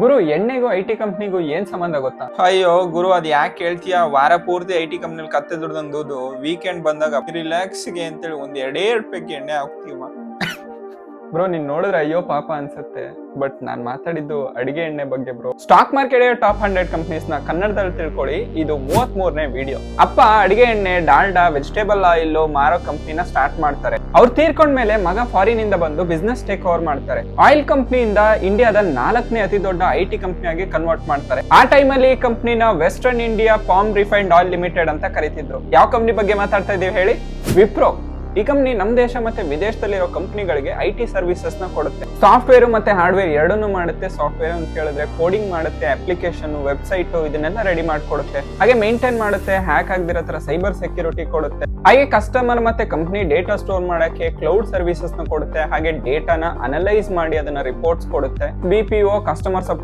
ಗುರು, ಎಣ್ಣೆಗೂ IT ಕಂಪ್ನಿಗೂ ಏನ್ ಸಂಬಂಧ ಗೊತ್ತಾ? ಅಯ್ಯೋ ಗುರು, ಅದ್ ಯಾಕೆ ಹೇಳ್ತೀಯ? ವಾರ ಪೂರ್ತಿ ಐಟಿ ಕಂಪ್ನಿಲಿ ಕತ್ತೆ ದುಡ್ದಂದು ವೀಕೆಂಡ್ ಬಂದಾಗ ರಿಲ್ಯಾಕ್ಸ್ಗೆ ಅಂತೇಳಿ ಒಂದ್ 2 ಪೆಗ್ ಎಣ್ಣೆ ಹಾಕ್ತೀವ. ಬ್ರೋ, ನೀನ್ ನೋಡಿದ್ರೆ ಅಯ್ಯೋ ಪಾಪ ಅನ್ಸುತ್ತೆ. ಬಟ್ ನಾನ್ ಮಾತಾಡಿದ್ದು ಅಡಿಗೆ ಎಣ್ಣೆ ಬಗ್ಗೆ bro. Stock market top 100 companies ನ ಕನ್ನಡದಲ್ಲಿ ತಿಳ್ಕೊಳ್ಳಿ. ಇದು 33ನೇ ವಿಡಿಯೋ. ಅಪ್ಪ ಅಡಿಗೆ ಎಣ್ಣೆ, ಡಾಲ್ಡಾ, ವೆಜಿಟೇಬಲ್ ಆಯಿಲ್ ಮಾರೋ ಕಂಪ್ನಿನ ಸ್ಟಾರ್ಟ್ ಮಾಡ್ತಾರೆ. ಅವ್ರು ತೀರ್ಕೊಂಡ್ಮೇಲೆ ಮಗ ಫಾರಿನ್ ಇಂದ ಬಂದು ಬಿಸ್ನೆಸ್ ಟೇಕ್ ಓವರ್ ಮಾಡ್ತಾರೆ. ಆಯಿಲ್ ಕಂಪ್ನಿಯಿಂದ ಇಂಡಿಯಾದ 4ನೇ ಅತಿ ದೊಡ್ಡ ಐಟಿ ಕಂಪ್ನಿಯಾಗಿ ಕನ್ವರ್ಟ್ ಮಾಡ್ತಾರೆ. ಆ ಟೈಮಲ್ಲಿ ಈ ಕಂಪ್ನಿನ western India palm refined oil limited ಅಂತ ಕರೀತಿದ್ರು. ಯಾವ ಕಂಪ್ನಿ ಬಗ್ಗೆ ಮಾತಾಡ್ತಾ ಇದೀವಿ ಹೇಳಿ? ವಿಪ್ರೋ. ಈ ಕಂಪ್ನಿ ನಮ್ಮ ದೇಶ ಮತ್ತೆ ವಿದೇಶದಲ್ಲಿರೋ ಕಂಪ್ನಿಗಳಿಗೆ ಐಟಿ ಸರ್ವಿಸಸ್ ನ ಕೊಡುತ್ತೆ. ಸಾಫ್ಟ್ವೇರ್ ಮತ್ತೆ ಹಾರ್ಡ್ವೇರ್ ಎರಡನ್ನೂ ಮಾಡುತ್ತೆ. ಸಾಫ್ಟ್ವೇರ್ ಅಂತ ಹೇಳಿದ್ರೆ ಕೋಡಿಂಗ್ ಮಾಡುತ್ತೆ, ಅಪ್ಲಿಕೇಶನ್, ವೆಬ್ಸೈಟ್ ಇದನ್ನೆಲ್ಲ ರೆಡಿ ಮಾಡ್ಕೊಡುತ್ತೆ. ಹಾಗೆ ಮೇಂಟೈನ್ ಮಾಡುತ್ತೆ, ಹ್ಯಾಕ್ ಆಗದಿರೋ ತರ ಸೈಬರ್ ಸೆಕ್ಯೂರಿಟಿ ಕೊಡುತ್ತೆ. ಹಾಗೆ ಕಸ್ಟಮರ್ ಮತ್ತೆ ಕಂಪ್ನಿ ಡೇಟಾ ಸ್ಟೋರ್ ಮಾಡಕ್ಕೆ ಕ್ಲೌಡ್ ಸರ್ವಿಸಸ್ ನ ಕೊಡುತ್ತೆ. ಹಾಗೆ ಡೇಟಾನ ಅನಲೈಸ್ ಮಾಡಿ ಅದನ್ನ ರಿಪೋರ್ಟ್ಸ್ ಕೊಡುತ್ತೆ. BPO, customer support